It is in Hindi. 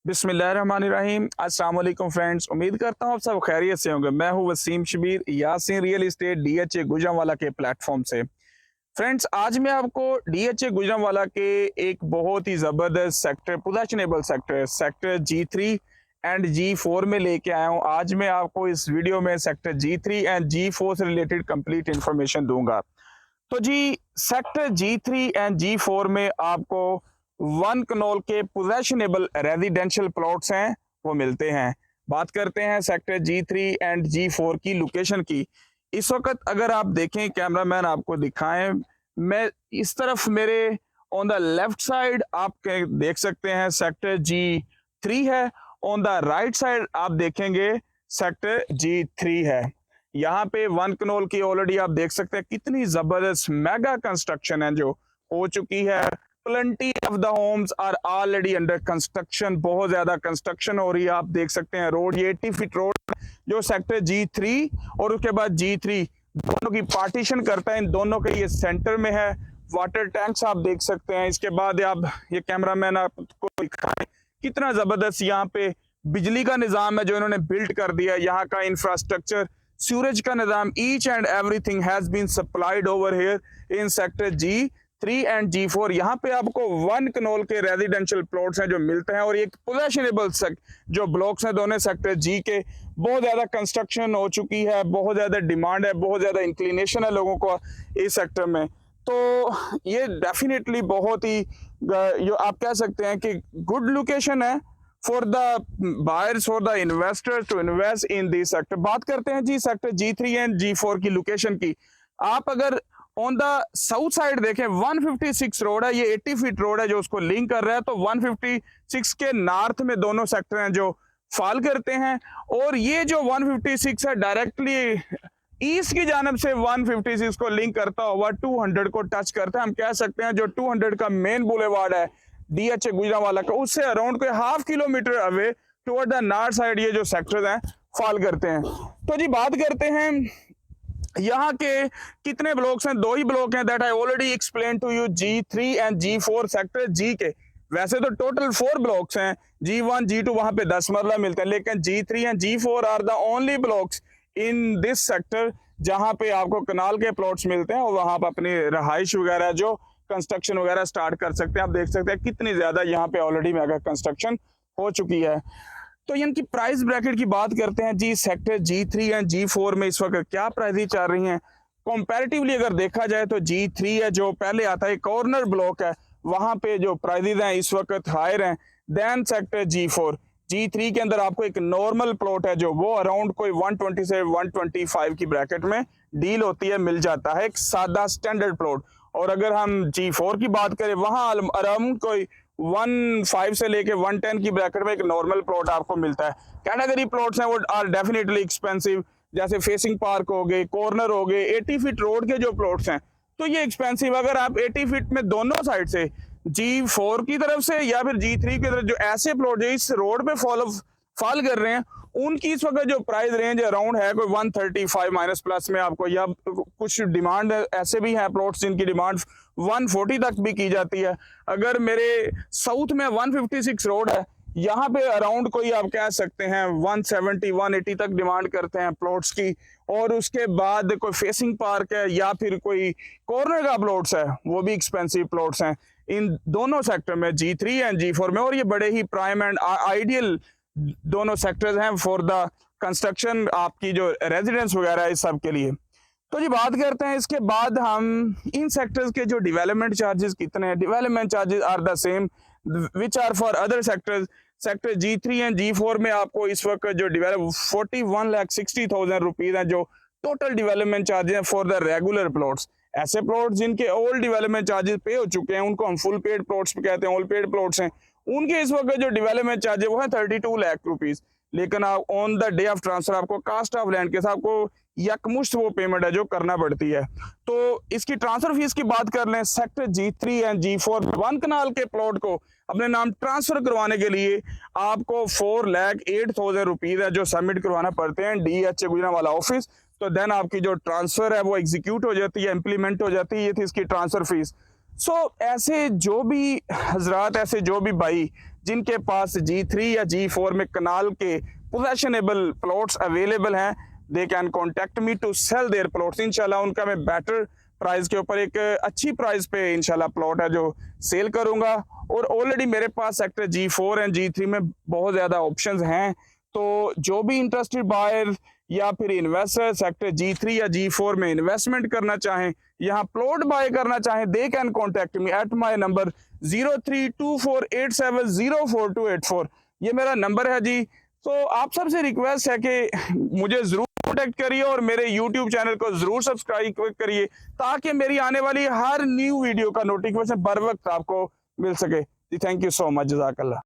बिस्मिल्लाहिर्रहमानिर्रहीम। अस्सलाम वालेकुम फ्रेंड्स, उम्मीद करता हूँ आप सब खैरियत से होंगे। मैं हूँ Wasim Shabbir Yasin real estate DHA Gujranwala के प्लेटफॉर्म से। फ्रेंड्स, आज मैं आपको डीएचए गुजरांवाला के एक बहुत ही ज़बरदस्त sector, possessionable sector sector G3 and G4 में लेके आया हूँ। आज मैं आपको इस वीडियो में सेक्टर G3 एंड G4 से रिलेटेड कंप्लीट इंफॉर्मेशन दूंगा। तो जी, सेक्टर G3 एंड G4 में आपको 1 करोड़ के पोजेशनेबल रेजिडेंशियल प्लॉट्स हैं वो मिलते हैं। बात करते हैं सेक्टर G3 एंड G4 की लोकेशन की। इस वक्त अगर आप देखें, कैमरामैन आपको दिखाएं, मैं इस तरफ मेरे ऑन द लेफ्ट साइड आप देख सकते हैं सेक्टर G3 है, ऑन द राइट साइड आप देखेंगे सेक्टर G3 है। यहाँ पे 1 करोड़ की ऑलरेडी आप देख सकते हैं कितनी जबरदस्त मेगा कंस्ट्रक्शन है जो हो चुकी है। Plenty of the homes are already under construction, बहुत ज्यादा कंस्ट्रक्शन हो रही है। आप देख सकते हैं रोड, ये 80 फीट रोड जो सेक्टर G3 और उसके बाद G3 दोनों की पार्टीशन करता है, इन दोनों के ये सेंटर में है। वाटर टैंक्स आप देख सकते हैं। इसके बाद आप ये कैमरामैन आपको दिखाएं कितना जबरदस्त यहाँ पे बिजली का निजाम है जो इन्होंने बिल्ड कर दिया है। यहाँ का इंफ्रास्ट्रक्चर, सूरज का निजाम, each and everything has been supplied over here in sector G3 and G4। यहाँ पे आपको 1 करोड़ के रेजिडेंशियल प्लॉट्स हैं जो मिलते हैं और एक पोजेशनेबल जो ब्लॉक्स हैं दोनों सेक्टर G के। बहुत ज्यादा कंस्ट्रक्शन हो चुकी है, बहुत ज्यादा डिमांड है, बहुत ज्यादा इंक्लिनेशन है लोगों को इस सेक्टर में। तो ये डेफिनेटली बहुत ही जो आप कह सकते हैं कि गुड लोकेशन है for the buyers, for the investors to invest in this sector. बात करते हैं जी सेक्टर G3 एंड G4 की लोकेशन की। आप अगर ऑन द साउथ साइड देखें, 156 रोड है, ये 80 फीट रोड है जो उसको लिंक कर रहा है। तो 156 के नॉर्थ में दोनों सेक्टर हैं जो फॉल करते हैं, और ये जो 156 है डायरेक्टली ईस्ट की जानब से 156 को लिंक करता हुआ 200 को टच करता है। हम कह सकते हैं जो 200 का मेन बुलेवार्ड है डीएचए गुजरांवाला का, उससे अराउंड कोई ½ kilometre away toward the north side ये जो सेक्टर्स हैं फॉल करते हैं। तो जी बात करते हैं यहाँ के कितने ब्लॉक्स हैं। 2 ही ब्लॉक हैं, that I already explain to you, G3 and G4 sector G के। वैसे तो टोटल 4 ब्लॉक्स हैं, G1 G2 वहां पे 10 मरला मिलते हैं, लेकिन G3 and G4 are the only blocks in this sector जहां पे आपको कनाल के प्लॉट्स मिलते हैं और वहां पर अपनी रहाइश वगैरह जो कंस्ट्रक्शन वगैरह स्टार्ट कर सकते हैं। आप देख सकते हैं कितनी ज्यादा यहाँ पे ऑलरेडी मेगा कंस्ट्रक्शन हो चुकी है। तो इनकी प्राइस ब्रैकेट की बात करते हैं जी, सेक्टर G3 एंड G4 में इस वक्त क्या प्राइस चल रही हैं कंपैरेटिवली अगर देखा जाए तो G3 है जो पहले आता है, कॉर्नर ब्लॉक है, वहां पे जो प्राइसेस हैं इस वक्त हायर हैं देन सेक्टर G4। G3 के अंदर आपको एक नॉर्मल प्लॉट है जो वो अराउंड कोई 120 से 125 की ब्रैकेट में डील होती है, मिल जाता है, एक सादा स्टैंडर्ड प्लॉट। और अगर हम G4 की बात करें वहां अराउंड कोई 15 से लेके 110 की ब्रैकेट में एक नॉर्मल प्लॉट आपको मिलता है। कैटेगरी प्लॉट्स हैं वो आर डेफिनेटली एक्सपेंसिव, जैसे फेसिंग पार्क हो गए, कॉर्नर हो गए, 80 फीट रोड के जो प्लॉट्स हैं तो ये एक्सपेंसिव। अगर आप 80 फीट में दोनों साइड से G4 की तरफ से या फिर G3 की तरफ जो ऐसे प्लॉट जो इस रोड पे फॉल कर रहे हैं उनकी इस वक्त जो प्राइस रेंज अराउंड है कोई 135 माइनस प्लस में आपको, या कुछ डिमांड ऐसे भी हैं प्लॉट्स जिनकी डिमांड 140 तक भी की जाती है। अगर मेरे साउथ में 156 रोड है, यहाँ पे अराउंड कोई आप कह सकते हैं 170 180 तक डिमांड करते हैं प्लॉट्स की। और उसके बाद कोई फेसिंग पार्क है या फिर कोई कॉर्नर का प्लॉट्स है वो भी एक्सपेंसिव प्लॉट्स हैं इन दोनों सेक्टर में, G3 एंड G4 में। और ये बड़े ही प्राइम एंड आइडियल दोनों सेक्टर्स हैं फॉर द कंस्ट्रक्शन आपकी जो रेजिडेंस वगैरह है इस सब के लिए। तो जी बात करते हैं इसके बाद हम इन सेक्टर्स के जो डेवलपमेंट चार्जेस कितने हैं। Development charges are the same which are for other sectors. Sector G3 and G4 में आपको इस वक्त जो 41,60,000 रुपीज है जो टोटल डेवलपमेंट चार्जेस हैं फॉर द रेगुलर प्लॉट्स। ऐसे प्लॉट्स जिनके ऑल डेवलपमेंट चार्जेस पे हो चुके हैं उनको हम फुल पेड प्लॉट्स कहते हैं, ऑल पेड प्लॉट्स हैं, उनके इस वक्त जो डेवलपमेंट चार्ज है वो है 32 लाख रुपीज। लेकिन आप on the day of transfer आपको कास्ट ऑफ लैंड के साथ आपको यकमुश्त वो पेमेंट है जो करना पड़ती है। तो इसकी ट्रांसफर फीस की बात कर लें, सेक्टर G3 एंड G4 1 कनाल के प्लॉट को अपने नाम ट्रांसफर करवाने के लिए आपको 4,08,000 रुपीज है जो सबमिट करवाना पड़ते हैं डीएचए गुजरांवाला ऑफिस। तो देन आपकी जो ट्रांसफर है वो एग्जीक्यूट हो जाती है, इंप्लीमेंट हो जाती है। ये थी इसकी ट्रांसफर फीस। ऐसे जो भी हजरात, ऐसे जो भी भाई जिनके पास G3 या G4 में कनाल के पोजेशनेबल प्लॉट्स अवेलेबल हैं, they can contact me to sell their plots. इंशाल्लाह उनका मैं बेटर प्राइस के ऊपर एक अच्छी प्राइस पे इंशाल्लाह प्लॉट है जो सेल करूंगा। और ऑलरेडी मेरे पास सेक्टर G4 एंड G3 में बहुत ज़्यादा ऑप्शंस हैं, तो जो भी इंटरेस्टेड बायर या फिर इन्वेस्टर सेक्टर G3 या G4 में इन्वेस्टमेंट करना चाहें, यहाँ प्लॉट बाय करना चाहें, दे can contact me at my number 032487042884। ये मेरा नंबर है जी। तो आप सबसे रिक्वेस्ट है कि मुझे ज़रूर कॉन्टेक्ट करिए और मेरे YouTube चैनल को ज़रूर सब्सक्राइब करिए, ताकि मेरी आने वाली हर न्यू वीडियो का नोटिफिकेशन बर वक्त आपको मिल सके जी। थैंक यू सो मच, जज़ाकल्लाह।